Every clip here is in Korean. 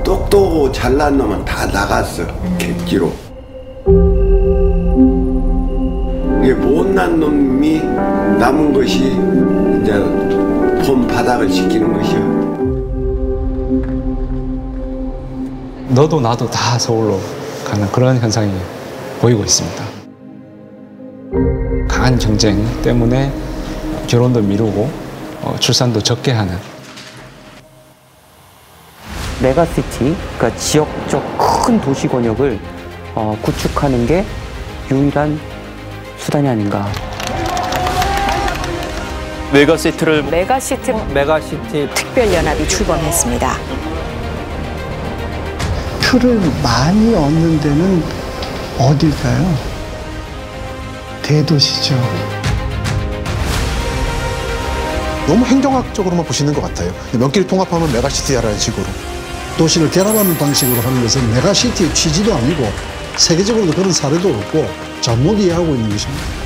똑똑하고 잘난 놈은 다 나갔어. 객지로. 이게 못난 놈이 남은 것이 이제 본 바닥을 지키는 것이야. 너도 나도 다 서울로 가는 그런 현상이 보이고 있습니다. 강한 경쟁 때문에 결혼도 미루고 출산도 적게 하는. 메가시티, 그러니까 지역적 큰 도시 권역을 구축하는 게 유일한 수단이 아닌가. 메가시티 특별연합이 출범했습니다. 표를 많이 얻는 데는 어딜까요? 대도시죠. 너무 행정학적으로만 보시는 것 같아요. 명기를 통합하면 메가시티라는 식으로. 도시를 결합하는 방식으로 하는 것은 메가시티의 취지도 아니고 세계적으로도 그런 사례도 없고 잘못 이해하고 있는 것입니다.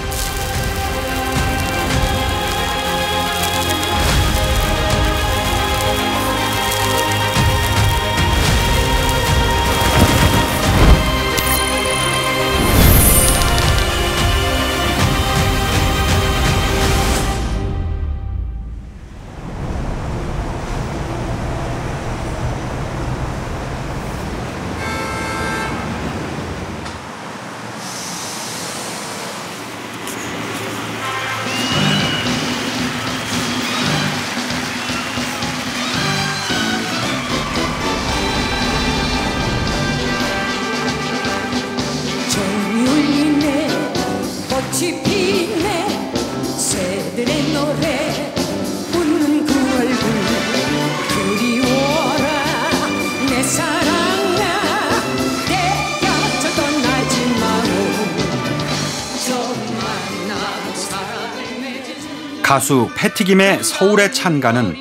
가수 패티김의 서울의 찬가는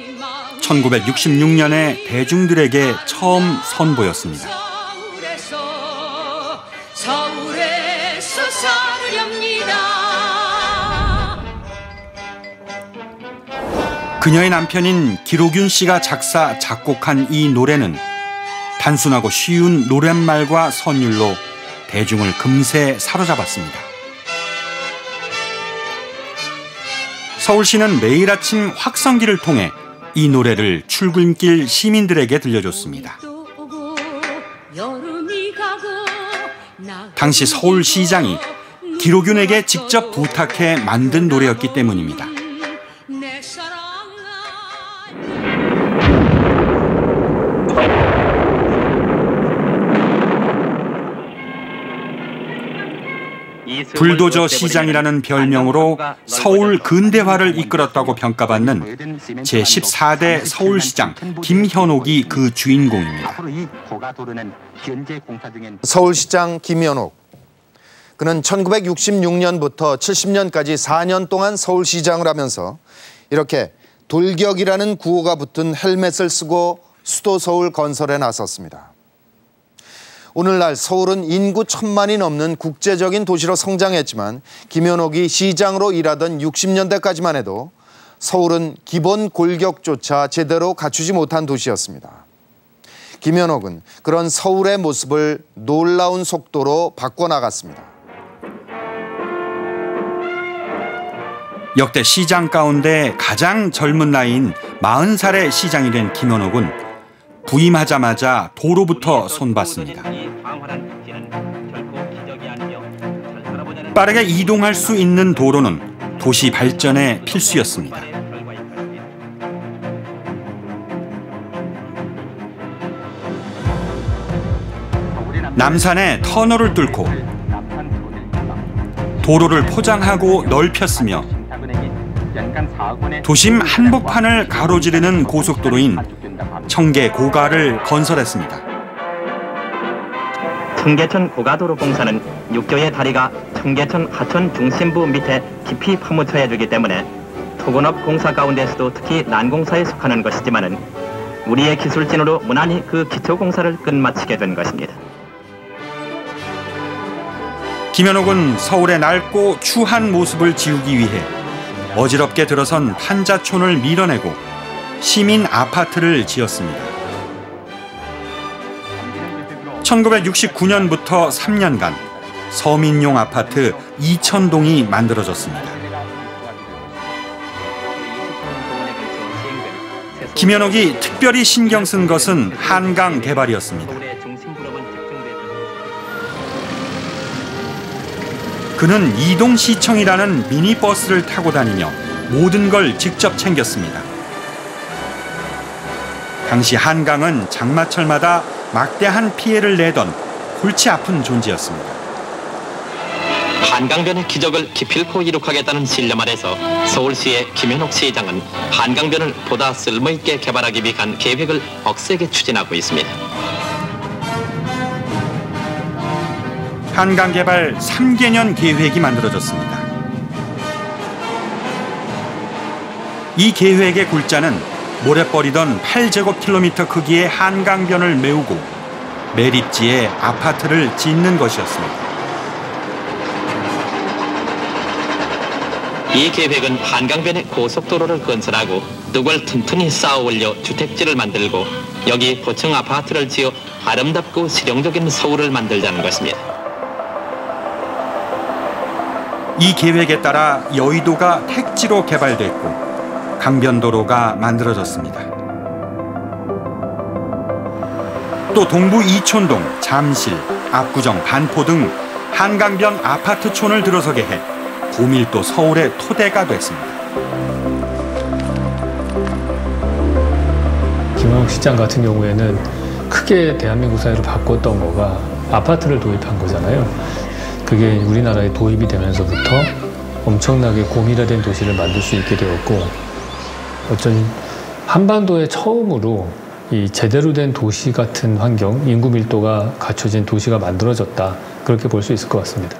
1966년에 대중들에게 처음 선보였습니다. 서울에서 살렵니다. 그녀의 남편인 기록윤 씨가 작사, 작곡한 이 노래는 단순하고 쉬운 노랫말과 선율로 대중을 금세 사로잡았습니다. 서울시는 매일 아침 확성기를 통해 이 노래를 출근길 시민들에게 들려줬습니다. 당시 서울시장이 기록윤에게 직접 부탁해 만든 노래였기 때문입니다. 불도저 시장이라는 별명으로 서울 근대화를 이끌었다고 평가받는 제14대 서울시장 김현옥이 그 주인공입니다. 서울시장 김현옥. 그는 1966년부터 70년까지 4년 동안 서울시장을 하면서 이렇게 돌격이라는 구호가 붙은 헬멧을 쓰고 수도 서울 건설에 나섰습니다. 오늘날 서울은 인구 1000만이 넘는 국제적인 도시로 성장했지만 김현옥이 시장으로 일하던 60년대까지만 해도 서울은 기본 골격조차 제대로 갖추지 못한 도시였습니다. 김현옥은 그런 서울의 모습을 놀라운 속도로 바꿔나갔습니다. 역대 시장 가운데 가장 젊은 나이인 40살의 시장이 된 김현옥은 부임하자마자 도로부터 손봤습니다. 빠르게 이동할 수 있는 도로는 도시 발전의 필수였습니다. 남산에 터널을 뚫고 도로를 포장하고 넓혔으며 도심 한복판을 가로지르는 고속도로인 청계 고가를 건설했습니다. 청계천 고가도로 공사는 육교의 다리가 청계천 하천 중심부 밑에 깊이 파묻혀야 되기 때문에 토건업 공사 가운데서도 특히 난공사에 속하는 것이지만은 우리의 기술진으로 무난히 그 기초공사를 끝마치게 된 것입니다. 김현옥은 서울의 낡고 추한 모습을 지우기 위해 어지럽게 들어선 판자촌을 밀어내고 시민 아파트를 지었습니다. 1969년부터 3년간 서민용 아파트 2,000동이 만들어졌습니다. 김현옥이 특별히 신경 쓴 것은 한강 개발이었습니다. 그는 이동시청이라는 미니버스를 타고 다니며 모든 걸 직접 챙겼습니다. 당시 한강은 장마철마다 막대한 피해를 내던 골치 아픈 존재였습니다. 한강변의 기적을 기필코 이룩하겠다는 신념 아래서 서울시의 김현옥 시장은 한강변을 보다 쓸모있게 개발하기 위한 계획을 억세게 추진하고 있습니다. 한강 개발 3개년 계획이 만들어졌습니다. 이 계획의 골자는 모래벌이던 8제곱킬로미터 크기의 한강변을 메우고 매립지에 아파트를 짓는 것이었습니다. 이 계획은 한강변에 고속도로를 건설하고 뚝을 튼튼히 쌓아 올려 주택지를 만들고 여기 고층 아파트를 지어 아름답고 실용적인 서울을 만들자는 것입니다. 이 계획에 따라 여의도가 택지로 개발됐고 강변도로가 만들어졌습니다. 또 동부 이촌동, 잠실, 압구정, 반포 등 한강변 아파트촌을 들어서게 해 고밀도 서울의 토대가 됐습니다. 김현옥 시장 같은 경우에는 크게 대한민국 사회를 바꿨던 거가 아파트를 도입한 거잖아요. 그게 우리나라에 도입이 되면서부터 엄청나게 고밀화된 도시를 만들 수 있게 되었고 어쩐 한반도에 처음으로 이 제대로 된 도시 같은 환경, 인구 밀도가 갖춰진 도시가 만들어졌다. 그렇게 볼 수 있을 것 같습니다.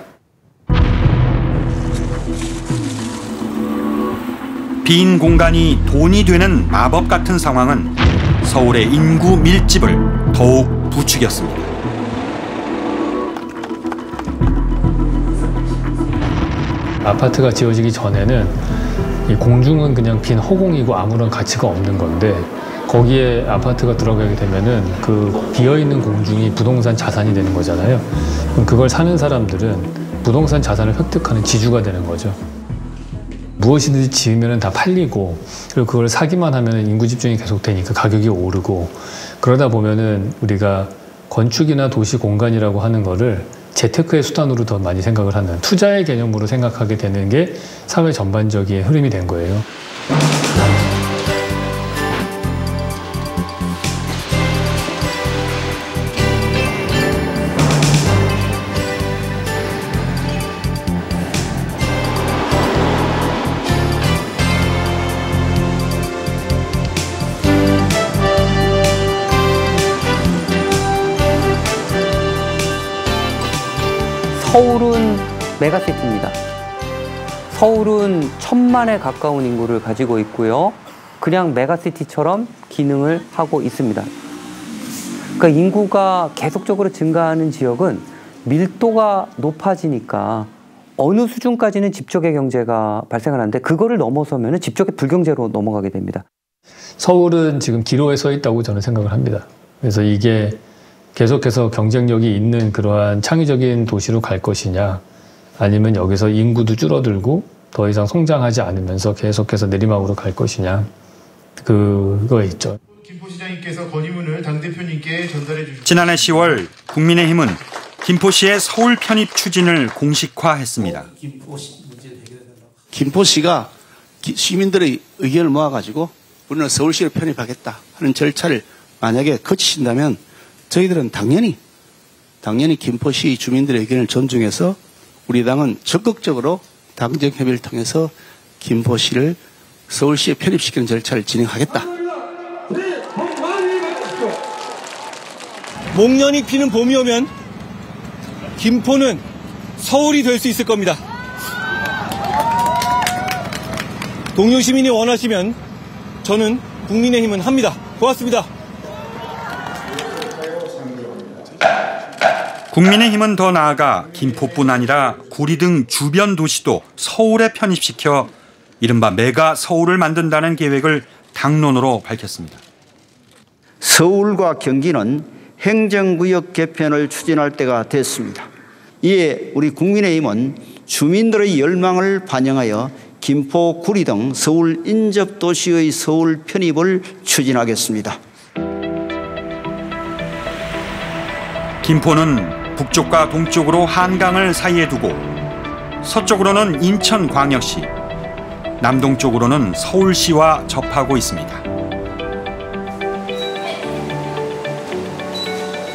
빈 공간이 돈이 되는 마법 같은 상황은 서울의 인구 밀집을 더욱 부추겼습니다. 아파트가 지어지기 전에는 이 공중은 그냥 빈 허공이고 아무런 가치가 없는 건데 거기에 아파트가 들어가게 되면은 그 비어있는 공중이 부동산 자산이 되는 거잖아요. 그럼 그걸 사는 사람들은 부동산 자산을 획득하는 지주가 되는 거죠. 무엇이든지 지으면 다 팔리고 그리고 그걸 사기만 하면 인구 집중이 계속 되니까 가격이 오르고 그러다 보면은 우리가 건축이나 도시 공간이라고 하는 거를 재테크의 수단으로 더 많이 생각을 하는 투자의 개념으로 생각하게 되는 게 사회 전반적인 흐름이 된 거예요. 서울은 메가시티입니다. 서울은 1,000만에 가까운 인구를 가지고 있고요. 그냥 메가시티처럼 기능을 하고 있습니다. 그러니까 인구가 계속적으로 증가하는 지역은 밀도가 높아지니까 어느 수준까지는 집적의 경제가 발생하는데 그거를 넘어서면 집적의 불경제로 넘어가게 됩니다. 서울은 지금 기로에 서 있다고 저는 생각을 합니다. 그래서 이게 계속해서 경쟁력이 있는 그러한 창의적인 도시로 갈 것이냐 아니면 여기서 인구도 줄어들고 더 이상 성장하지 않으면서 계속해서 내리막으로 갈 것이냐 그거 있죠. 김포 시장님께서 건의문을 당대표님께 전달해 주셨습니다. 지난해 10월 국민의힘은 김포시의 서울 편입 추진을 공식화했습니다. 김포시가 시민들의 의견을 모아가지고 우리는 서울시를 편입하겠다 하는 절차를 만약에 거치신다면 저희들은 당연히 김포시 주민들의 의견을 존중해서 우리 당은 적극적으로 당정협의를 통해서 김포시를 서울시에 편입시키는 절차를 진행하겠다. 목련이 피는 봄이 오면 김포는 서울이 될 수 있을 겁니다. 동료 시민이 원하시면 저는 국민의힘은 합니다. 고맙습니다. 국민의힘은 더 나아가 김포뿐 아니라 구리 등 주변 도시도 서울에 편입시켜 이른바 메가 서울을 만든다는 계획을 당론으로 밝혔습니다. 서울과 경기는 행정구역 개편을 추진할 때가 됐습니다. 이에 우리 국민의힘은 주민들의 열망을 반영하여 김포, 구리 등 서울 인접 도시의 서울 편입을 추진하겠습니다. 김포는 북쪽과 동쪽으로 한강을 사이에 두고 서쪽으로는 인천광역시, 남동쪽으로는 서울시와 접하고 있습니다.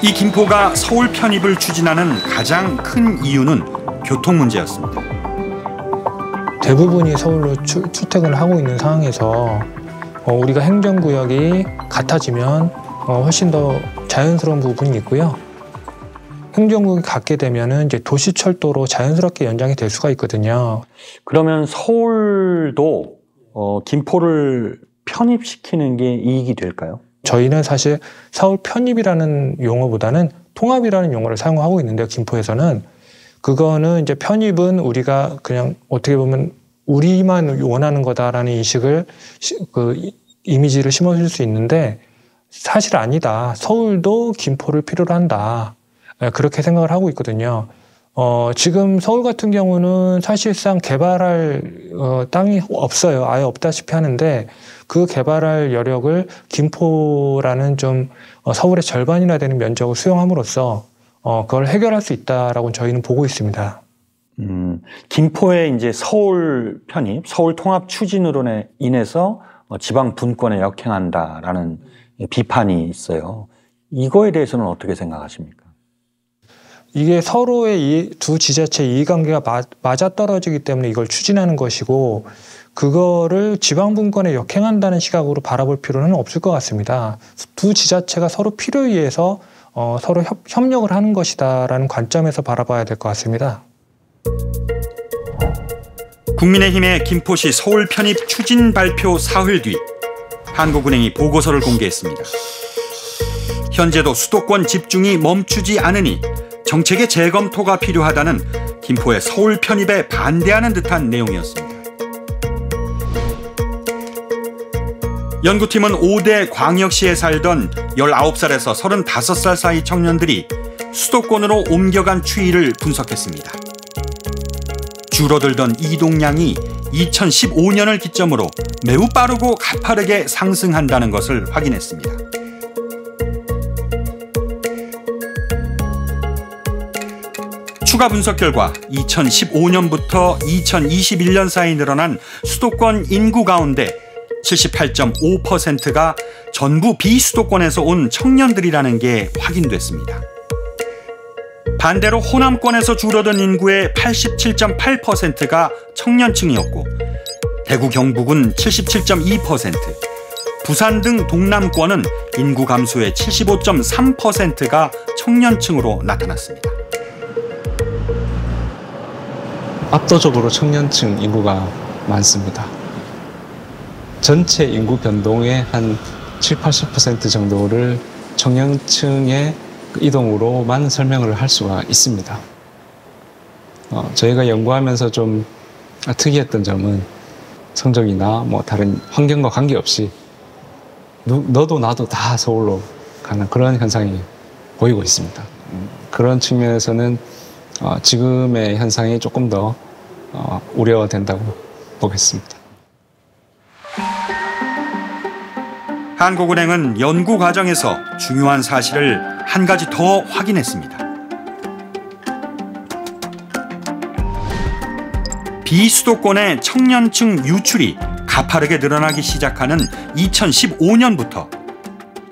이 김포가 서울 편입을 추진하는 가장 큰 이유는 교통 문제였습니다. 대부분이 서울로 출퇴근을 하고 있는 상황에서 우리가 행정구역이 같아지면 훨씬 더 자연스러운 부분이 있고요. 행정구역이 같게 되면은 이제 도시철도로 자연스럽게 연장이 될 수가 있거든요. 그러면 서울도 김포를 편입시키는 게 이익이 될까요? 저희는 사실 서울 편입이라는 용어보다는 통합이라는 용어를 사용하고 있는데요. 김포에서는 그거는 이제 편입은 우리가 그냥 어떻게 보면 우리만 원하는 거다라는 인식을 이미지를 심어줄 수 있는데 사실 아니다. 서울도 김포를 필요로 한다. 그렇게 생각을 하고 있거든요. 지금 서울 같은 경우는 사실상 개발할 땅이 없어요. 아예 없다시피 하는데 그 개발할 여력을 김포라는 좀 서울의 절반이나 되는 면적을 수용함으로써 그걸 해결할 수 있다라고 저희는 보고 있습니다. 김포의 이제 서울 편입, 서울 통합 추진으로 인해서 지방 분권에 역행한다라는 비판이 있어요. 이거에 대해서는 어떻게 생각하십니까? 이게 서로의 두 지자체의 이해관계가 맞아떨어지기 때문에 이걸 추진하는 것이고 그거를 지방분권에 역행한다는 시각으로 바라볼 필요는 없을 것 같습니다. 두 지자체가 서로 필요에 의해서 서로 협력을 하는 것이다라는 관점에서 바라봐야 될 것 같습니다. 국민의힘의 김포시 서울 편입 추진 발표 사흘 뒤 한국은행이 보고서를 공개했습니다. 현재도 수도권 집중이 멈추지 않으니 정책의 재검토가 필요하다는 김포의 서울 편입에 반대하는 듯한 내용이었습니다. 연구팀은 5대 광역시에 살던 19살에서 35살 사이 청년들이 수도권으로 옮겨간 추이를 분석했습니다. 줄어들던 이동량이 2015년을 기점으로 매우 빠르고 가파르게 상승한다는 것을 확인했습니다. 추가 분석 결과 2015년부터 2021년 사이 늘어난 수도권 인구 가운데 78.5%가 전부 비수도권에서 온 청년들이라는 게 확인됐습니다. 반대로 호남권에서 줄어든 인구의 87.8%가 청년층이었고 대구 경북은 77.2%, 부산 등 동남권은 인구 감소의 75.3%가 청년층으로 나타났습니다. 압도적으로 청년층 인구가 많습니다. 전체 인구 변동의 한 70~80% 정도를 청년층의 이동으로만 설명을 할 수가 있습니다. 저희가 연구하면서 좀 특이했던 점은 성적이나 뭐 다른 환경과 관계없이 너도 나도 다 서울로 가는 그런 현상이 보이고 있습니다. 그런 측면에서는 지금의 현상이 조금 더 우려가 된다고 보겠습니다. 한국은행은 연구 과정에서 중요한 사실을 한 가지 더 확인했습니다. 비수도권의 청년층 유출이 가파르게 늘어나기 시작하는 2015년부터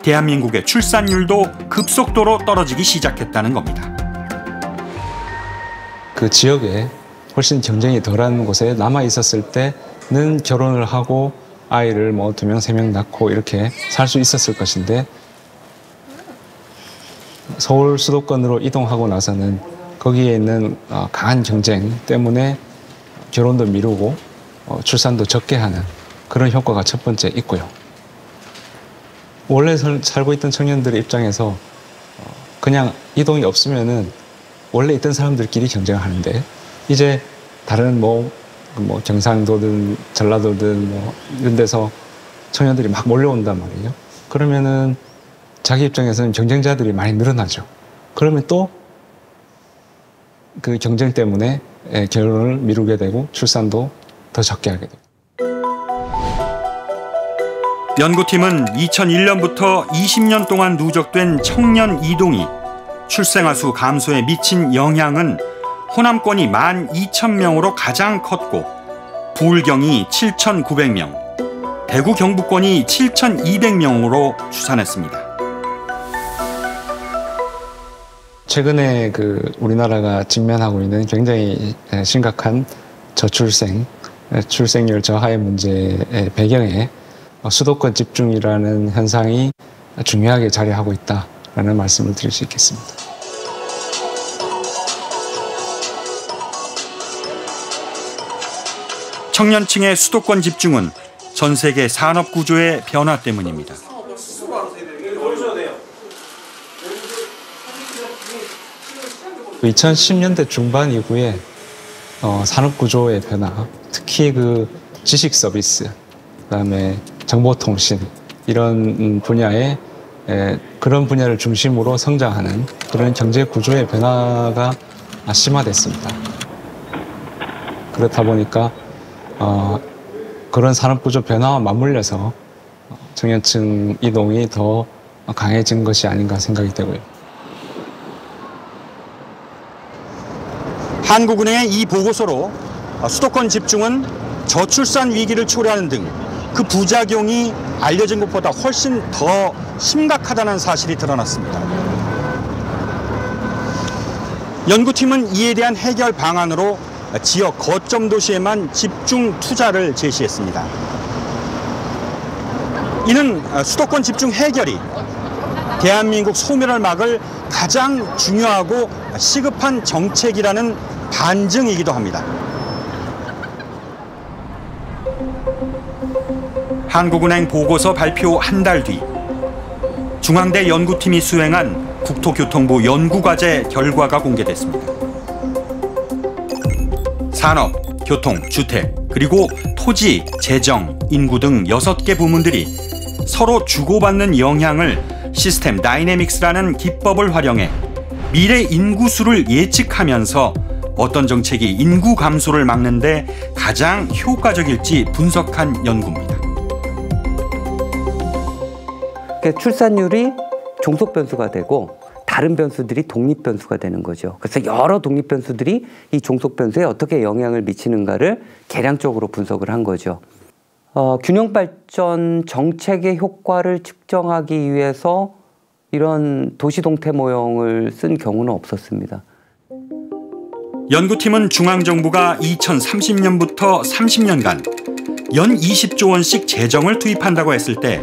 대한민국의 출산율도 급속도로 떨어지기 시작했다는 겁니다. 그 지역에 훨씬 경쟁이 덜한 곳에 남아 있었을 때는 결혼을 하고 아이를 뭐 2명, 3명 낳고 이렇게 살 수 있었을 것인데 서울 수도권으로 이동하고 나서는 거기에 있는 강한 경쟁 때문에 결혼도 미루고 출산도 적게 하는 그런 효과가 첫 번째 있고요. 원래 살고 있던 청년들의 입장에서 그냥 이동이 없으면은 원래 있던 사람들끼리 경쟁을 하는데 이제 다른 뭐 경상도든 전라도든 뭐 이런 데서 청년들이 막 몰려온단 말이에요. 그러면은 자기 입장에서는 경쟁자들이 많이 늘어나죠. 그러면 또 그 경쟁 때문에 결혼을 미루게 되고 출산도 더 적게 하게 되고. 연구팀은 2001년부터 20년 동안 누적된 청년 이동이 출생아 수 감소에 미친 영향은 호남권이 12,000명으로 가장 컸고 부울경이 7,900명, 대구 경북권이 7,200명으로 추산했습니다. 최근에 우리나라가 직면하고 있는 굉장히 심각한 출생률 저하의 문제의 배경에 수도권 집중이라는 현상이 중요하게 자리하고 있다라는 말씀을 드릴 수 있겠습니다. 청년층의 수도권 집중은 전 세계 산업 구조의 변화 때문입니다. 2010년대 중반 이후에 산업 구조의 변화, 특히 지식 서비스, 그다음에 정보통신 이런 분야에 그런 분야를 중심으로 성장하는 그런 경제 구조의 변화가 심화됐습니다. 그렇다 보니까 그런 산업 구조 변화와 맞물려서 청년층 이동이 더 강해진 것이 아닌가 생각이 되고요. 한국은행의 이 보고서로 수도권 집중은 저출산 위기를 초래하는 등 그 부작용이 알려진 것보다 훨씬 더 심각하다는 사실이 드러났습니다. 연구팀은 이에 대한 해결 방안으로 지역 거점 도시에만 집중 투자를 제시했습니다. 이는 수도권 집중 해결이 대한민국 소멸을 막을 가장 중요하고 시급한 정책이라는 반증이기도 합니다. 한국은행 보고서 발표 한 달 뒤 중앙대 연구팀이 수행한 국토교통부 연구과제 결과가 공개됐습니다. 산업, 교통, 주택, 그리고 토지, 재정, 인구 등 6개 부문들이 서로 주고받는 영향을 시스템 다이내믹스라는 기법을 활용해 미래 인구수를 예측하면서 어떤 정책이 인구 감소를 막는 데 가장 효과적일지 분석한 연구입니다. 출산율이 종속 변수가 되고 다른 변수들이 독립 변수가 되는 거죠. 그래서 여러 독립 변수들이 이 종속 변수에 어떻게 영향을 미치는가를 계량적으로 분석을 한 거죠. 균형 발전 정책의 효과를 측정하기 위해서 이런 도시 동태 모형을 쓴 경우는 없었습니다. 연구팀은 중앙정부가 2030년부터 30년간 연 20조 원씩 재정을 투입한다고 했을 때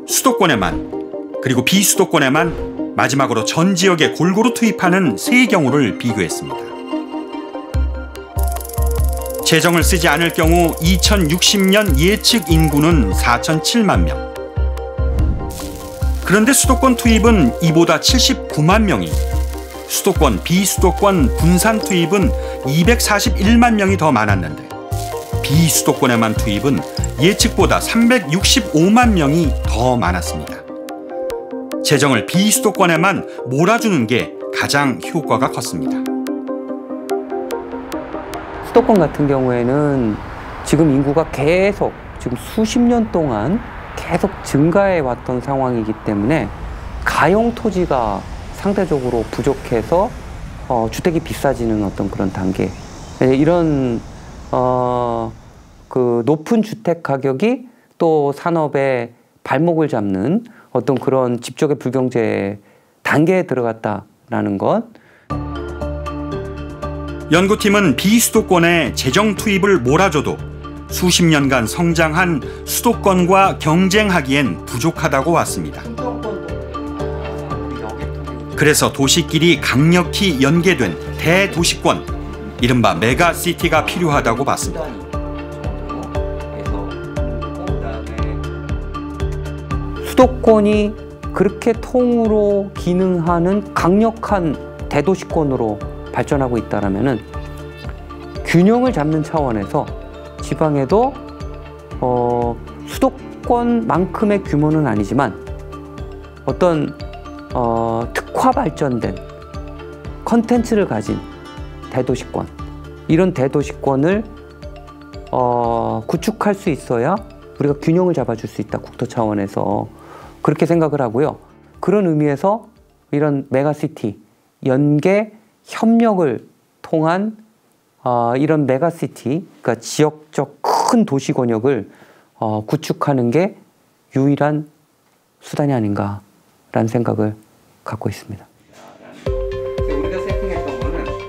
수도권에만 그리고 비수도권에만 마지막으로 전 지역에 골고루 투입하는 세 경우를 비교했습니다. 재정을 쓰지 않을 경우 2060년 예측 인구는 4,007만 명. 그런데 수도권 투입은 이보다 79만 명이, 수도권, 비수도권, 분산 투입은 241만 명이 더 많았는데 비수도권에만 투입은 예측보다 365만 명이 더 많았습니다. 재정을 비수도권에만 몰아주는 게 가장 효과가 컸습니다. 수도권 같은 경우에는 지금 인구가 계속 지금 수십 년 동안 계속 증가해 왔던 상황이기 때문에 가용 토지가 상대적으로 부족해서 주택이 비싸지는 어떤 그런 단계, 이런 높은 주택 가격이 또 산업의 발목을 잡는 어떤 그런 집적의 불경제 단계에 들어갔다라는 것. 연구팀은 비수도권에 재정 투입을 몰아줘도 수십 년간 성장한 수도권과 경쟁하기엔 부족하다고 왔습니다. 그래서 도시끼리 강력히 연계된 대도시권, 이른바 메가시티가 필요하다고 봤습니다. 수도권이 그렇게 통으로 기능하는 강력한 대도시권으로 발전하고 있다라면은 균형을 잡는 차원에서 지방에도 수도권만큼의 규모는 아니지만 어떤 특화 발전된 컨텐츠를 가진 대도시권, 이런 대도시권을 구축할 수 있어야 우리가 균형을 잡아줄 수 있다, 국토 차원에서. 그렇게 생각을 하고요. 그런 의미에서 이런 메가시티, 연계 협력을 통한 이런 메가시티, 그러니까 지역적 큰 도시 권역을 구축하는 게 유일한 수단이 아닌가라는 생각을 갖고 있습니다.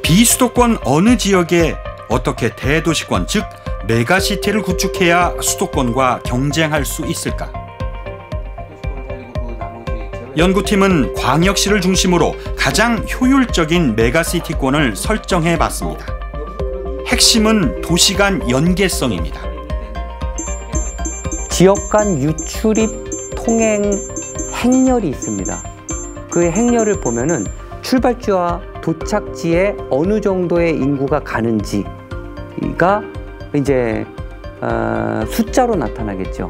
비수도권 어느 지역에 어떻게 대도시권, 즉 메가시티를 구축해야 수도권과 경쟁할 수 있을까? 연구팀은 광역시를 중심으로 가장 효율적인 메가시티권을 설정해 봤습니다. 핵심은 도시 간 연계성입니다. 지역 간 유출입 통행 행렬이 있습니다. 그 행렬을 보면은 출발지와 도착지에 어느 정도의 인구가 가는지가 이제 숫자로 나타나겠죠.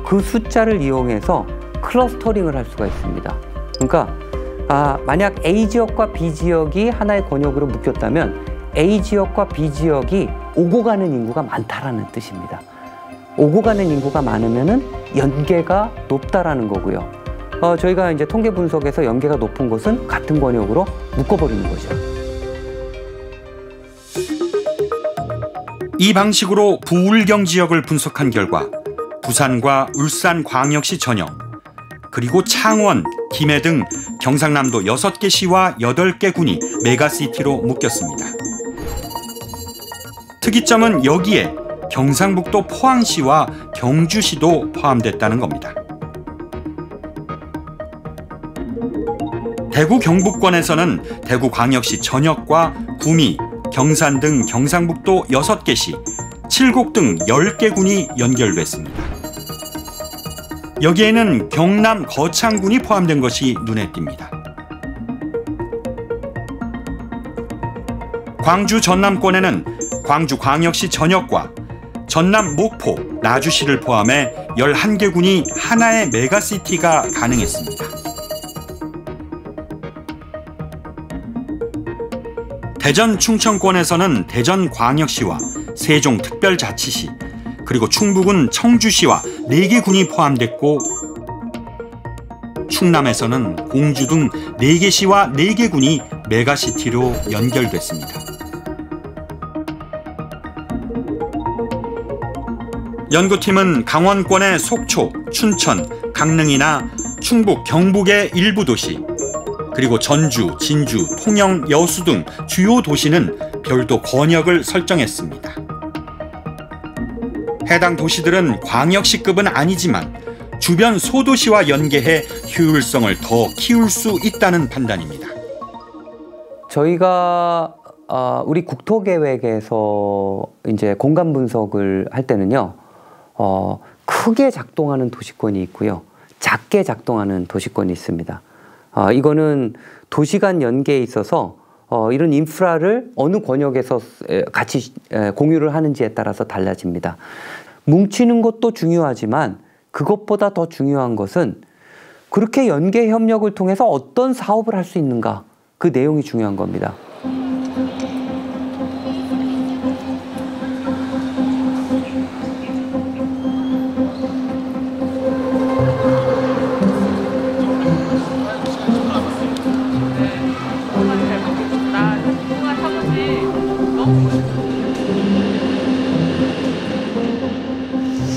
그 숫자를 이용해서 클러스터링을 할 수가 있습니다. 그러니까 만약 A 지역과 B 지역이 하나의 권역으로 묶였다면 A 지역과 B 지역이 오고 가는 인구가 많다라는 뜻입니다. 오고 가는 인구가 많으면은 연계가 높다라는 거고요. 저희가 이제 통계 분석에서 연계가 높은 곳은 같은 권역으로 묶어버리는 거죠. 이 방식으로 부울경 지역을 분석한 결과 부산과 울산광역시 전역, 그리고 창원, 김해 등 경상남도 6개 시와 8개 군이 메가시티로 묶였습니다. 특이점은 여기에 경상북도 포항시와 경주시도 포함됐다는 겁니다. 대구 경북권에서는 대구광역시 전역과 구미, 경산 등 경상북도 6개 시, 칠곡 등 10개 군이 연결됐습니다. 여기에는 경남 거창군이 포함된 것이 눈에 띕니다. 광주 전남권에는 광주광역시 전역과 전남 목포, 나주시를 포함해 11개 군이 하나의 메가시티가 가능했습니다. 대전 충청권에서는 대전광역시와 세종특별자치시, 그리고 충북은 청주시와 4개 군이 포함됐고, 충남에서는 공주 등 4개 시와 4개 군이 메가시티로 연결됐습니다. 연구팀은 강원권의 속초, 춘천, 강릉이나 충북, 경북의 일부 도시, 그리고 전주, 진주, 통영, 여수 등 주요 도시는 별도 권역을 설정했습니다. 해당 도시들은 광역시급은 아니지만 주변 소도시와 연계해 효율성을 더 키울 수 있다는 판단입니다. 저희가 우리 국토계획에서 이제 공간 분석을 할 때는요, 크게 작동하는 도시권이 있고요, 작게 작동하는 도시권이 있습니다. 이거는 도시 간 연계에 있어서 이런 인프라를 어느 권역에서 같이 공유를 하는지에 따라서 달라집니다. 뭉치는 것도 중요하지만 그것보다 더 중요한 것은 그렇게 연계 협력을 통해서 어떤 사업을 할 수 있는가, 그 내용이 중요한 겁니다.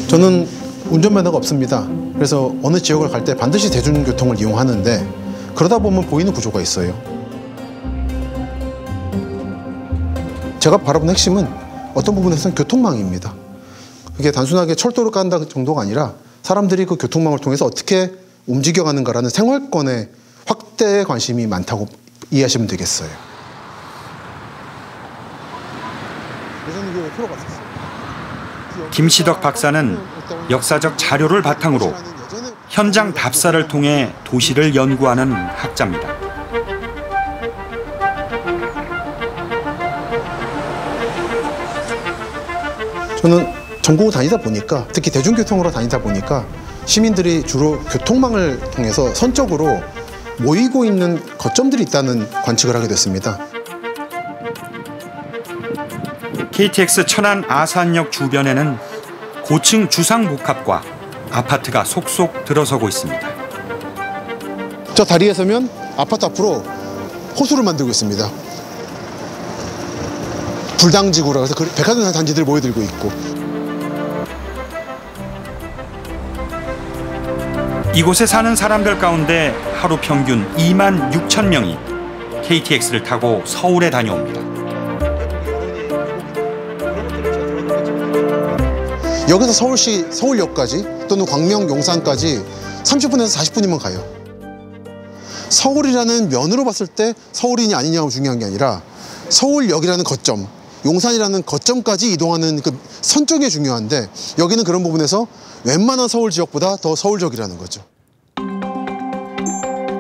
저는 운전면허가 없습니다. 그래서 어느 지역을 갈 때 반드시 대중교통을 이용하는데, 그러다 보면 보이는 구조가 있어요. 제가 바라본 핵심은 어떤 부분에서는 교통망입니다. 그게 단순하게 철도를 깐다 정도가 아니라 사람들이 그 교통망을 통해서 어떻게 움직여가는가라는 생활권의 확대에 관심이 많다고 이해하시면 되겠어요. 김시덕 박사는 역사적 자료를 바탕으로 현장 답사를 통해 도시를 연구하는 학자입니다. 저는 전국을 다니다 보니까, 특히 대중교통으로 다니다 보니까 시민들이 주로 교통망을 통해서 선적으로 모이고 있는 거점들이 있다는 관측을 하게 됐습니다. KTX 천안 아산역 주변에는 고층 주상복합과 아파트가 속속 들어서고 있습니다. 저 다리에 서면 아파트 앞으로 호수를 만들고 있습니다. 불당지구라 해서 백화점 단지들이 모여들고 있고. 이곳에 사는 사람들 가운데 하루 평균 2만 6천 명이 KTX를 타고 서울에 다녀옵니다. 여기서 서울시 서울역까지 또는 광명 용산까지 30분에서 40분이면 가요. 서울이라는 면으로 봤을 때 서울인이 아니냐가 중요한 게 아니라 서울역이라는 거점, 용산이라는 거점까지 이동하는 그 선적이 중요한데, 여기는 그런 부분에서 웬만한 서울 지역보다 더 서울적이라는 거죠.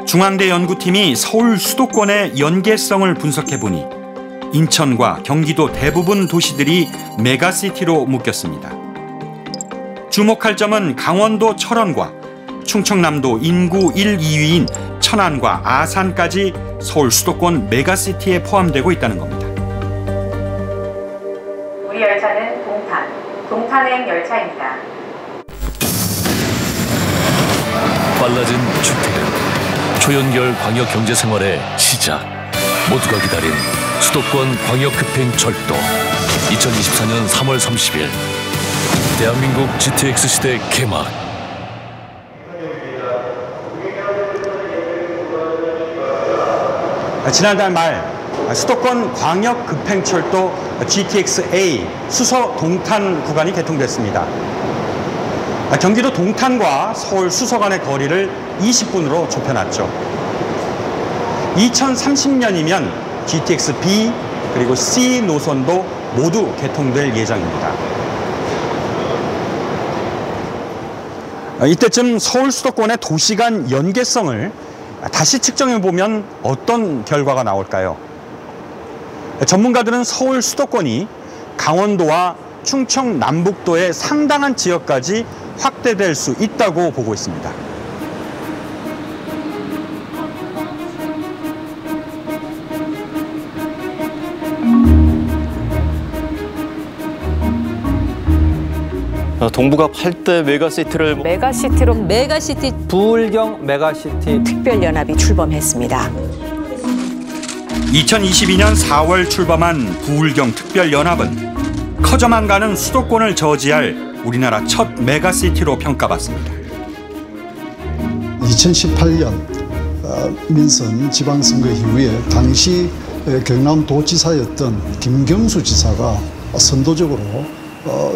중앙대 연구팀이 서울 수도권의 연계성을 분석해보니 인천과 경기도 대부분 도시들이 메가시티로 묶였습니다. 주목할 점은 강원도 철원과 충청남도 인구 1, 2위인 천안과 아산까지 서울 수도권 메가시티에 포함되고 있다는 겁니다. 우리 열차는 동탄행 열차입니다. 빨라진 출퇴근, 초연결 광역 경제 생활의 시작. 모두가 기다린 수도권 광역 급행 철도. 2024년 3월 30일 대한민국 GTX 시대 개막. 지난달 말 수도권 광역 급행철도 GTX-A 수서 동탄 구간이 개통됐습니다. 경기도 동탄과 서울 수서 간의 거리를 20분으로 좁혀놨죠. 2030년이면 GTX-B 그리고 C 노선도 모두 개통될 예정입니다. 이때쯤 서울 수도권의 도시 간 연계성을 다시 측정해보면 어떤 결과가 나올까요? 전문가들은 서울 수도권이 강원도와 충청 남북도의 상당한 지역까지 확대될 수 있다고 보고 있습니다. 동부가 8대 메가시티를 메가시티 부울경 메가시티 특별연합이 출범했습니다. 2022년 4월 출범한 부울경 특별연합은 커져만 가는 수도권을 저지할 우리나라 첫 메가시티로 평가받습니다. 2018년 민선 지방선거 이후에 당시 경남도지사였던 김경수 지사가 선도적으로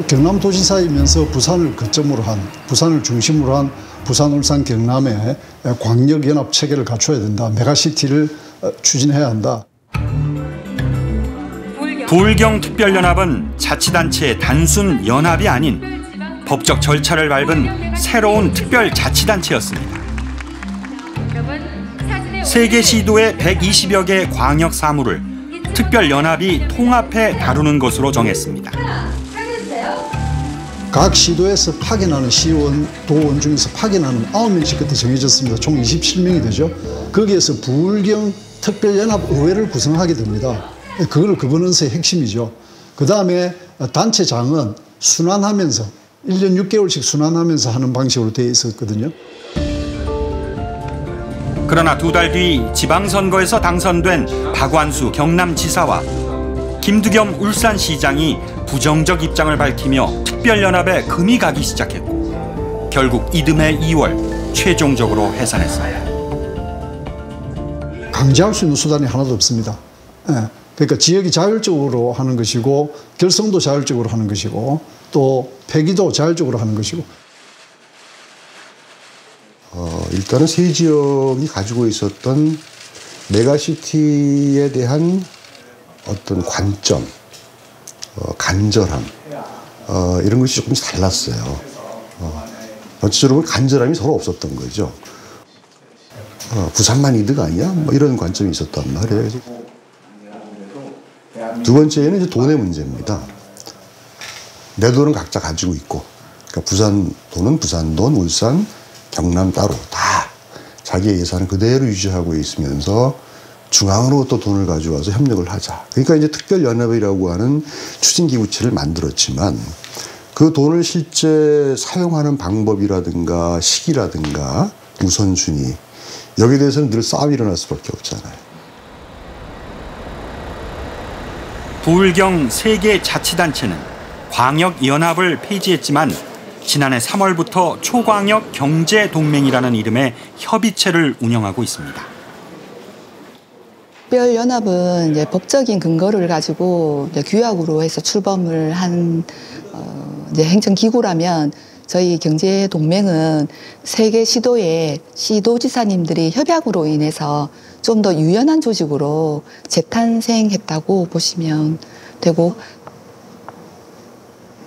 경남도지사이면서 부산을 거점으로 한, 부산을 중심으로 한 부산, 울산, 경남의 광역연합 체계를 갖춰야 된다. 메가시티를 추진해야 한다. 부울경 특별연합은 자치단체의 단순 연합이 아닌 법적 절차를 밟은 새로운 특별자치단체였습니다. 3개 시도의 120여 개 광역 사무를 특별연합이 통합해 다루는 것으로 정했습니다. 각 시도에서 파견하는 시의원, 도원 중에서 파견하는 9명씩 그때 정해졌습니다. 총 27명이 되죠. 거기에서 부울경 특별연합 의회를 구성하게 됩니다. 그걸 거버넌스의 핵심이죠. 그 다음에 단체장은 순환하면서 1년 6개월씩 순환하면서 하는 방식으로 되어 있었거든요. 그러나 2달 뒤 지방선거에서 당선된 박완수 경남지사와 김두겸 울산시장이 부정적 입장을 밝히며 특별연합에 금이 가기 시작했고 결국 이듬해 2월 최종적으로 해산했습니다. 강제할 수 있는 수단이 하나도 없습니다. 그러니까 지역이 자율적으로 하는 것이고 결성도 자율적으로 하는 것이고 또 폐기도 자율적으로 하는 것이고. 일단은 세 지역이 가지고 있었던 메가시티에 대한 어떤 관점, 간절함 이런 것이 조금씩 달랐어요. 전체적으로 간절함이 서로 없었던 거죠. 부산만 이득 아니야? 뭐 이런 관점이 있었단 말이에요. 두 번째는 이제 돈의 문제입니다. 내도는 각자 가지고 있고, 그러니까 부산도는 부산돈, 울산, 경남 따로 다 자기의 예산을 그대로 유지하고 있으면서 중앙으로 또 돈을 가져와서 협력을 하자. 그러니까 이제 특별연합이라고 하는 추진기구체를 만들었지만 그 돈을 실제 사용하는 방법이라든가 시기라든가 우선순위, 여기에 대해서는 늘 싸움이 일어날 수밖에 없잖아요. 부울경 3개 자치단체는 광역연합을 폐지했지만 지난해 3월부터 초광역 경제동맹이라는 이름의 협의체를 운영하고 있습니다. 특별연합은 이제 법적인 근거를 가지고 이제 규약으로 해서 출범을 한 이제 행정기구라면 저희 경제동맹은 3개 시도의 시도지사님들이 협약으로 인해서 좀 더 유연한 조직으로 재탄생했다고 보시면 되고,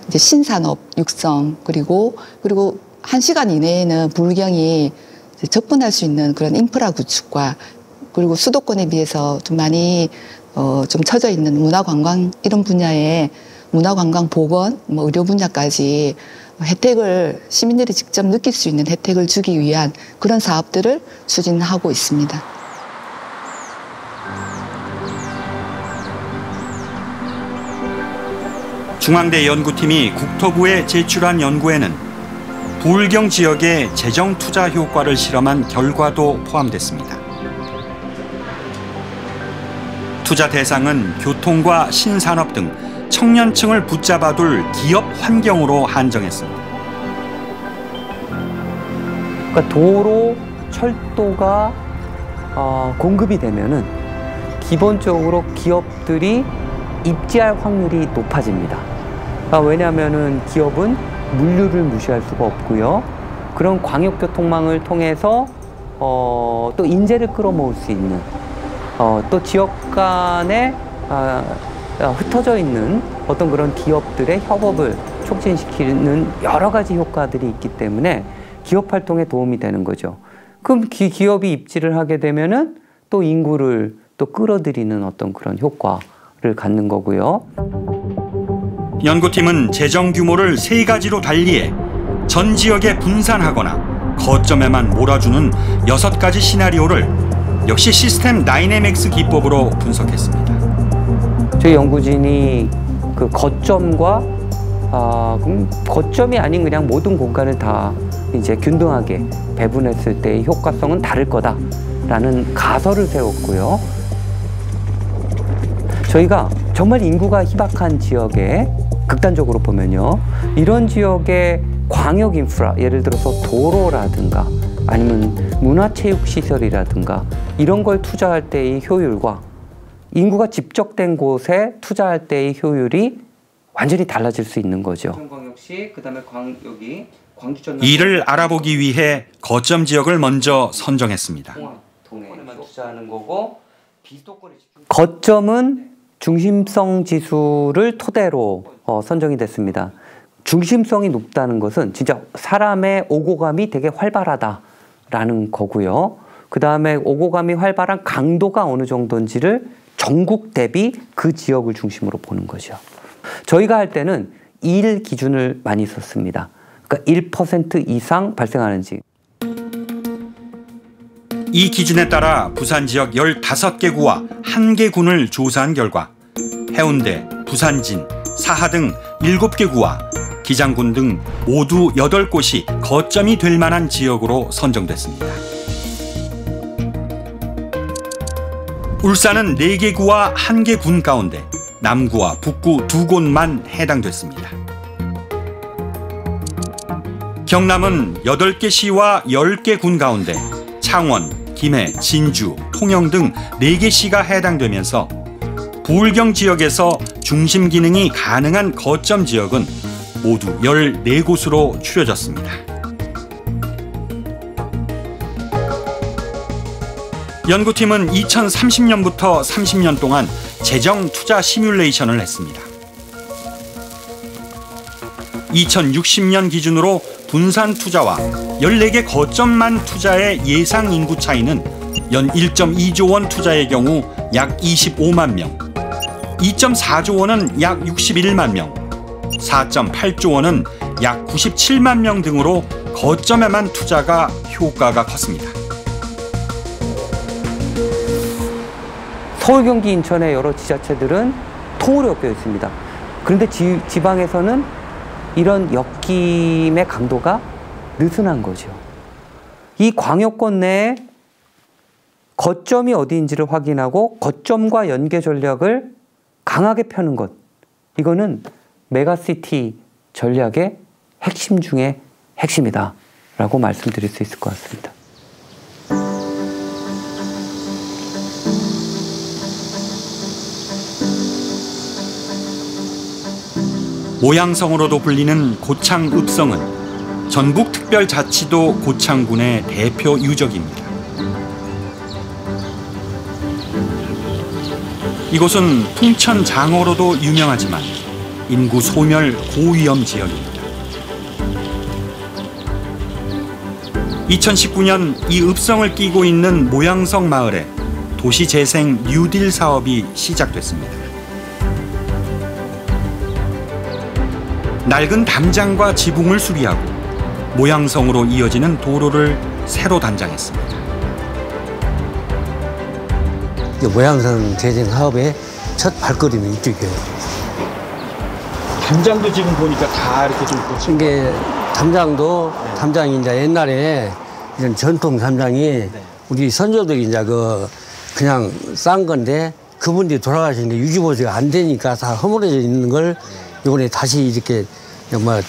이제 신산업 육성 그리고 1시간 이내에는 부울경이 접근할 수 있는 그런 인프라 구축과 그리고 수도권에 비해서 좀 많이 좀 처져 있는 문화관광 이런 분야에 문화관광 보건, 의료 분야까지 혜택을 시민들이 직접 느낄 수 있는 혜택을 주기 위한 그런 사업들을 추진하고 있습니다. 중앙대 연구팀이 국토부에 제출한 연구에는 부울경 지역의 재정 투자 효과를 실험한 결과도 포함됐습니다. 투자 대상은 교통과 신산업 등 청년층을 붙잡아둘 기업 환경으로 한정했습니다. 그러니까 도로, 철도가 공급이 되면은 기본적으로 기업들이 입지할 확률이 높아집니다. 왜냐하면은 기업은 물류를 무시할 수가 없고요. 그런 광역교통망을 통해서 또 인재를 끌어모을 수 있는 또 지역 간에 흩어져 있는 어떤 그런 기업들의 협업을 촉진시키는 여러 가지 효과들이 있기 때문에 기업 활동에 도움이 되는 거죠. 그럼 기업이 입지를 하게 되면은 또 인구를 또 끌어들이는 어떤 그런 효과를 갖는 거고요. 연구팀은 재정 규모를 3가지로 달리해 전 지역에 분산하거나 거점에만 몰아주는 6가지 시나리오를 역시 시스템 다이내믹스 기법으로 분석했습니다. 저희 연구진이 그 거점과 거점이 아닌 그냥 모든 공간을 다 이제 균등하게 배분했을 때의 효과성은 다를 거다라는 가설을 세웠고요. 저희가 정말 인구가 희박한 지역에 극단적으로 보면요, 이런 지역의 광역 인프라, 예를 들어서 도로라든가 아니면 문화체육시설이라든가 이런 걸 투자할 때의 효율과 인구가 집적된 곳에 투자할 때의 효율이 완전히 달라질 수 있는 거죠. 이를 알아보기 위해 거점 지역을 먼저 선정했습니다. 거점은 중심성 지수를 토대로 선정이 됐습니다. 중심성이 높다는 것은 진짜 사람의 오고감이 되게 활발하다라는 거고요. 그 다음에 오고감이 활발한 강도가 어느 정도인지를 전국 대비 그 지역을 중심으로 보는 거죠. 저희가 할 때는 1 기준을 많이 썼습니다. 그러니까 1% 이상 발생하는지. 이 기준에 따라 부산 지역 15개 구와 1개 군을 조사한 결과 해운대, 부산진, 사하 등 7개 구와 기장군 등 모두 8곳이 거점이 될 만한 지역으로 선정됐습니다. 울산은 4개 구와 1개 군 가운데 남구와 북구 2곳만 해당됐습니다. 경남은 8개 시와 10개 군 가운데 창원, 김해, 진주, 통영 등 4개 시가 해당되면서 부울경 지역에서 중심 기능이 가능한 거점 지역은 모두 14곳으로 추려졌습니다. 연구팀은 2030년부터 30년 동안 재정 투자 시뮬레이션을 했습니다. 2060년 기준으로 분산 투자와 14개 거점만 투자의 예상 인구 차이는 연 1.2조 원 투자의 경우 약 25만 명, 2.4조 원은 약 61만 명, 4.8조 원은 약 97만 명 등으로 거점에만 투자가 효과가 컸습니다. 서울, 경기, 인천의 여러 지자체들은 통으로 엮여 있습니다. 그런데 지방에서는 이런 엮임의 강도가 느슨한 거죠. 이 광역권 내에 거점이 어디인지를 확인하고 거점과 연계 전략을 강하게 펴는 것. 이거는 메가시티 전략의 핵심 중에 핵심이다 라고 말씀드릴 수 있을 것 같습니다. 모양성으로도 불리는 고창읍성은 전북특별자치도 고창군의 대표 유적입니다. 이곳은 풍천 장어로도 유명하지만 인구 소멸 고위험 지역입니다. 2019년 이 읍성을 끼고 있는 모양성 마을에 도시재생 뉴딜 사업이 시작됐습니다. 낡은 담장과 지붕을 수리하고 모양성으로 이어지는 도로를 새로 단장했습니다. 모양성 재생 사업의 첫 발걸음이 이쪽이에요. 담장도 지금 보니까 다 이렇게 좀 이게 담장이 이제 옛날에 이런 전통 담장이 우리 선조들이 이제 그냥 싼 건데 그분들이 돌아가시는데 유지보수가 안 되니까 다 허물어져 있는 걸 이번에 다시 이렇게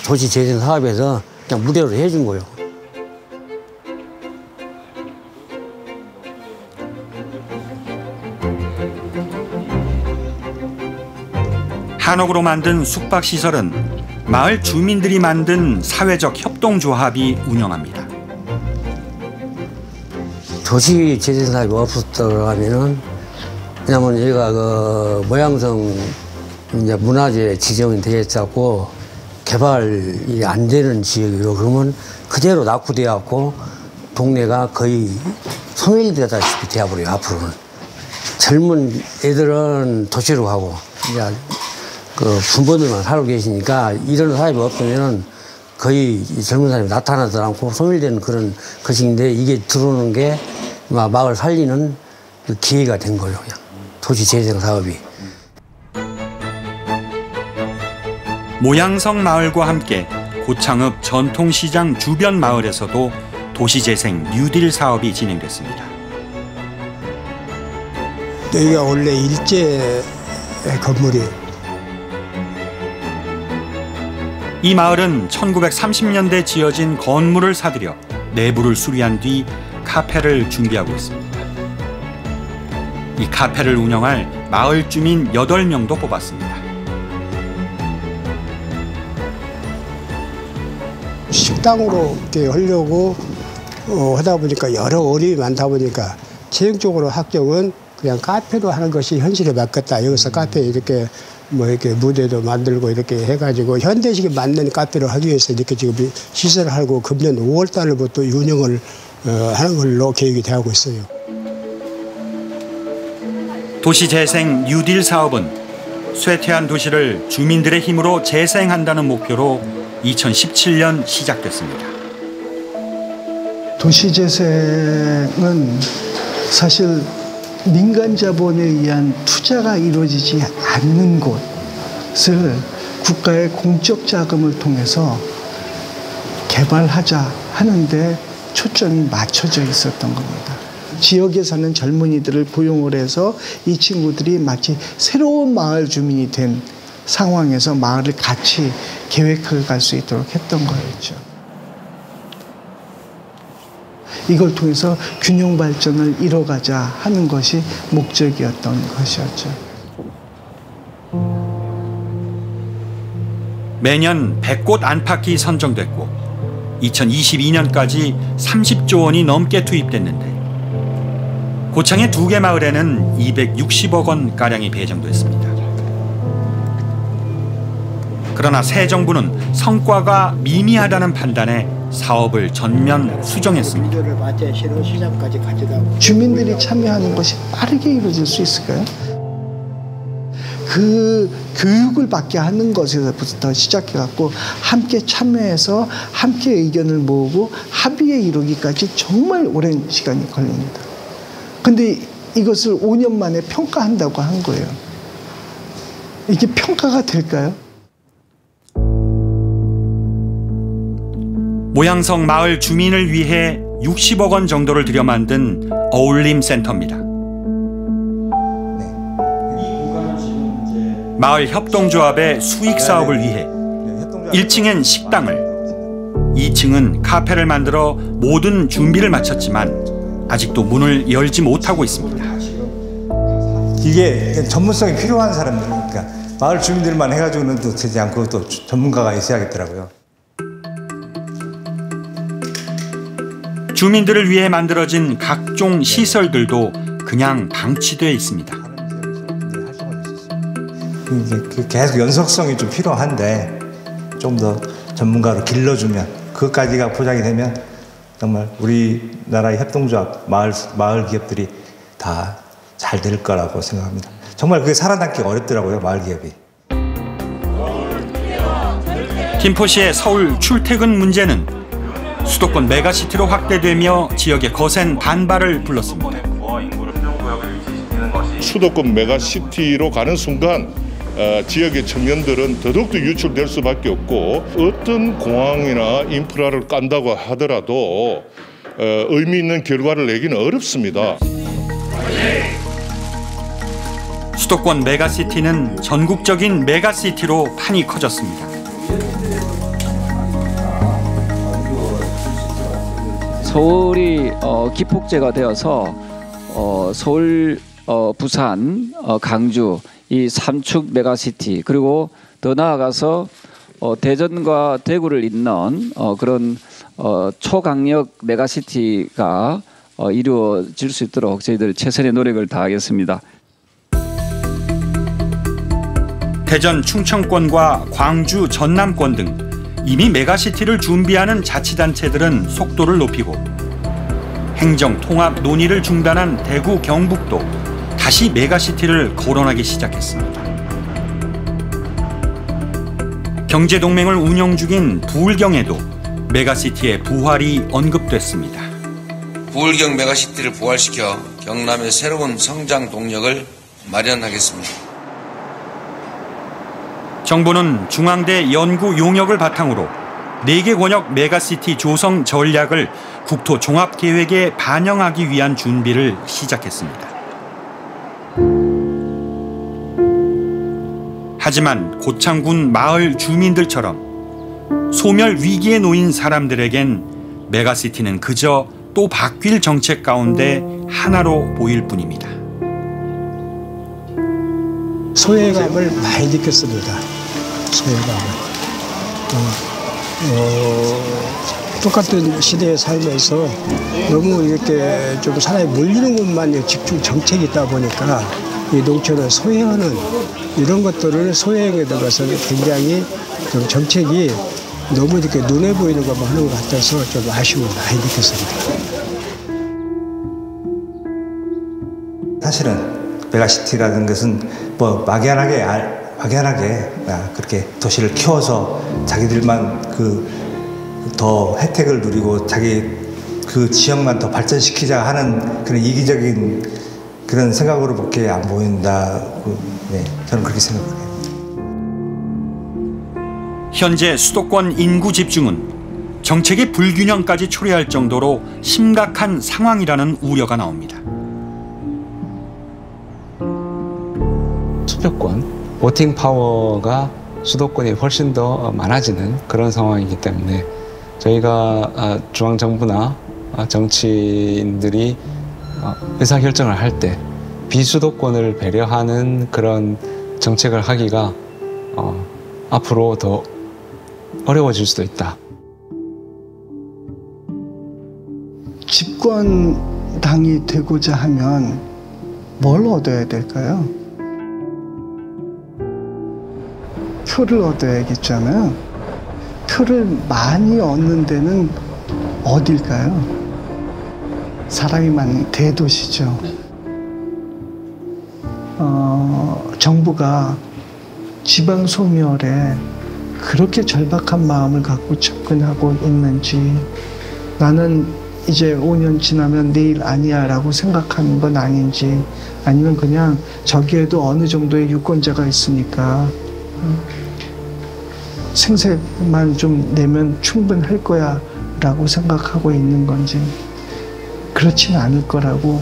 도시 재생 사업에서 그냥 무료로 해준 거예요. 한옥으로 만든 숙박시설은 마을 주민들이 만든 사회적 협동조합이 운영합니다. 도시 재생 사업이 없었다고 하면은 왜냐면 여기가 모양성 이제 문화재 지정이 되어 있었고 개발이 안 되는 지역이고 그러면 그대로 낙후되었고 동네가 거의 소멸되다시피 되어버려요. 앞으로는 젊은 애들은 도시로 가고 이제 부모들만 살고 계시니까 이런 사업이 없으면은 거의 젊은 사람이 나타나지 않고 소멸되는 그런 것인데 이게 들어오는 게 마을 살리는 기회가 된 거예요. 그냥 도시 재생 사업이. 모양성 마을과 함께 고창읍 전통시장 주변 마을에서도 도시재생 뉴딜 사업이 진행됐습니다. 여기가 원래 일제 건물이에요. 이 마을은 1930년대 지어진 건물을 사들여 내부를 수리한 뒤 카페를 준비하고 있습니다. 이 카페를 운영할 마을 주민 8명도 뽑았습니다. 식당으로 이렇게 하려고 하다 보니까 여러 어려움이 많다 보니까 최종적으로 합격은 그냥 카페로 하는 것이 현실에 맞겠다. 여기서 카페 이렇게 이렇게 무대도 만들고 이렇게 해가지고 현대식에 맞는 카페를 하기 위해서 이렇게 지금 시설을 하고 금년 5월 달부터 운영을 하는 걸로 계획이 되고 있어요. 도시재생 뉴딜 사업은 쇠퇴한 도시를 주민들의 힘으로 재생한다는 목표로 2017년 시작됐습니다. 도시재생은 사실 민간 자본에 의한 투자가 이루어지지 않는 곳을 국가의 공적 자금을 통해서 개발하자 하는데 초점이 맞춰져 있었던 겁니다. 지역에 사는 젊은이들을 고용을 해서 이 친구들이 마치 새로운 마을 주민이 된 상황에서 마을을 같이 계획해 갈 수 있도록 했던 거였죠. 이걸 통해서 균형 발전을 이뤄가자 하는 것이 목적이었던 것이었죠. 매년 100곳 안팎이 선정됐고 2022년까지 30조 원이 넘게 투입됐는데 고창의 2개 마을에는 260억 원가량이 배정됐습니다. 그러나 새 정부는 성과가 미미하다는 판단에 사업을 전면 수정했습니다. 주민들이 참여하는 것이 빠르게 이루어질 수 있을까요? 그 교육을 받게 하는 것에서부터 시작해갖고 함께 참여해서 함께 의견을 모으고 합의에 이르기까지 정말 오랜 시간이 걸립니다. 근데 이것을 5년 만에 평가한다고 한 거예요. 이게 평가가 될까요? 모양성 마을 주민을 위해 60억 원 정도를 들여 만든 어울림센터입니다. 마을 협동조합의 수익 사업을 위해 1층엔 식당을, 2층은 카페를 만들어 모든 준비를 마쳤지만 아직도 문을 열지 못하고 있습니다. 이게 전문성이 필요한 사람들이니까 마을 주민들만 해가지고는 또 되지 않고 또 전문가가 있어야겠더라고요. 주민들을 위해 만들어진 각종 시설들도 그냥 방치돼 있습니다. 계속 연속성이 좀 필요한데 좀 더 전문가로 길러주면 그것까지가 보장이 되면 정말 우리나라의 협동조합, 마을 기업들이 다 잘 될 거라고 생각합니다. 정말 그게 살아남기 어렵더라고요, 마을 기업이. 김포시의 서울 출퇴근 문제는 수도권 메가시티로 확대되며 지역의 거센 반발을 불렀습니다. 수도권 메가시티로 가는 순간 지역의 청년들은 더더욱더 유출될 수밖에 없고 어떤 공항이나 인프라를 깐다고 하더라도 의미 있는 결과를 내기는 어렵습니다. 수도권 메가시티는 전국적인 메가시티로 판이 커졌습니다. 서울이 기폭제가 되어서 서울, 부산, 강주 이 3축 메가시티 그리고 더 나아가서 대전과 대구를 잇는 그런 초강력 메가시티가 이루어질 수 있도록 저희들 최선의 노력을 다하겠습니다. 대전 충청권과 광주 전남권 등 이미 메가시티를 준비하는 자치단체들은 속도를 높이고 행정 통합 논의를 중단한 대구 경북도 다시 메가시티를 거론하기 시작했습니다. 경제동맹을 운영 중인 부울경에도 메가시티의 부활이 언급됐습니다. 부울경 메가시티를 부활시켜 경남의 새로운 성장 동력을 마련하겠습니다. 정부는 중앙대 연구 용역을 바탕으로 4개 권역 메가시티 조성 전략을 국토 종합계획에 반영하기 위한 준비를 시작했습니다. 하지만 고창군 마을 주민들처럼 소멸 위기에 놓인 사람들에겐 메가시티는 그저 또 바뀔 정책 가운데 하나로 보일 뿐입니다. 소외감을 많이 느꼈습니다. 소외감을. 똑같은 시대에 살면서 너무 이렇게 좀 사람이 몰리는 것만 집중 정책이 있다 보니까 이 농촌을 소외하는 이런 것들을 소외에 들어가서 굉장히 좀 정책이 너무 이렇게 눈에 보이는 것만 하는 것 같아서 좀 아쉬움을 많이 느꼈습니다. 사실은 메가시티라는 것은 뭐 막연하게 그렇게 도시를 키워서 자기들만 더 혜택을 누리고 자기 그 지역만 더 발전시키자 하는 그런 이기적인 그런 생각으로밖에 안 보인다고 저는 그렇게 생각해요. 현재 수도권 인구 집중은 정책의 불균형까지 초래할 정도로 심각한 상황이라는 우려가 나옵니다. 투표권, 보팅 파워가 수도권이 훨씬 더 많아지는 그런 상황이기 때문에 저희가 중앙정부나 정치인들이 의사결정을 할 때 비수도권을 배려하는 그런 정책을 하기가 앞으로 더 어려워질 수도 있다. 집권당이 되고자 하면 뭘 얻어야 될까요? 표를 얻어야겠잖아요. 표를 많이 얻는 데는 어딜까요? 사람이 많은 대도시죠. 정부가 지방 소멸에 그렇게 절박한 마음을 갖고 접근하고 있는지, 나는 이제 5년 지나면 내일 아니야 라고 생각하는 건 아닌지, 아니면 그냥 저기에도 어느 정도의 유권자가 있으니까 생색만 좀 내면 충분할 거야 라고 생각하고 있는 건지, 그렇지는 않을 거라고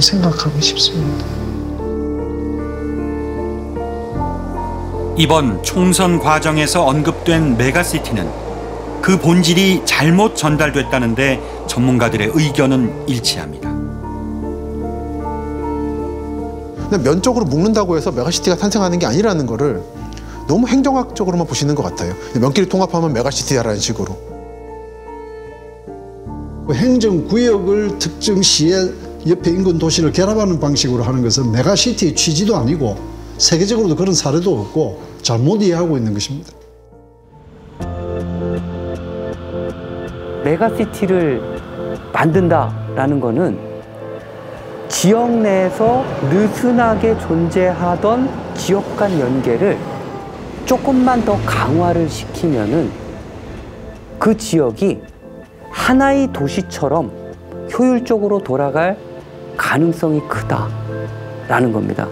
생각하고 싶습니다. 이번 총선 과정에서 언급된 메가시티는 그 본질이 잘못 전달됐다는데 전문가들의 의견은 일치합니다. 면적으로 묶는다고 해서 메가시티가 탄생하는 게 아니라는 거를 너무 행정학적으로만 보시는 것 같아요. 면끼리 통합하면 메가시티다라는 식으로. 행정구역을 특정 시에 옆에 인근 도시를 결합하는 방식으로 하는 것은 메가시티의 취지도 아니고 세계적으로도 그런 사례도 없고 잘못 이해하고 있는 것입니다. 메가시티를 만든다라는 거는 지역 내에서 느슨하게 존재하던 지역 간 연계를 조금만 더 강화를 시키면은 그 지역이 하나의 도시처럼 효율적으로 돌아갈 가능성이 크다라는 겁니다.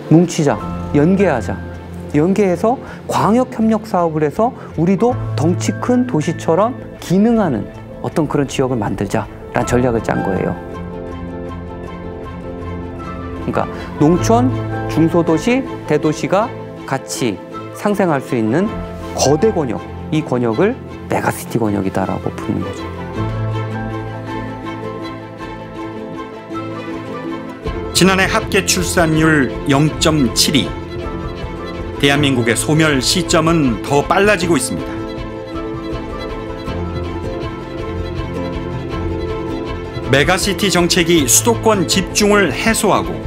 뭉치자, 연계하자. 연계해서 광역협력 사업을 해서 우리도 덩치 큰 도시처럼 기능하는 어떤 그런 지역을 만들자라는 전략을 짠 거예요. 그러니까 농촌, 중소도시, 대도시가 같이 상생할 수 있는 거대 권역, 이 권역을 메가시티 권역이다라고 부르는 거죠. 지난해 합계 출산율 0.72. 대한민국의 소멸 시점은 더 빨라지고 있습니다. 메가시티 정책이 수도권 집중을 해소하고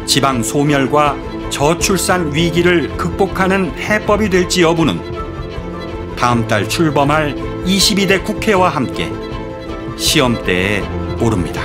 지방 소멸과 저출산 위기를 극복하는 해법이 될지 여부는 다음 달 출범할 22대 국회와 함께 시험대에 오릅니다.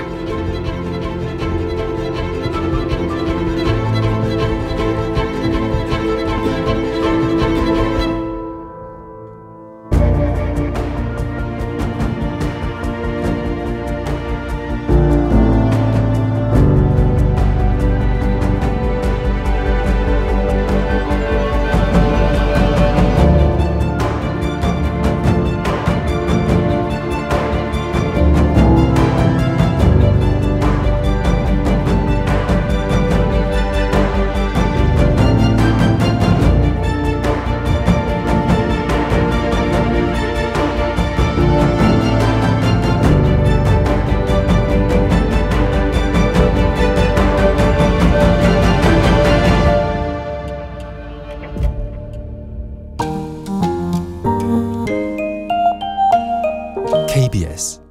KBS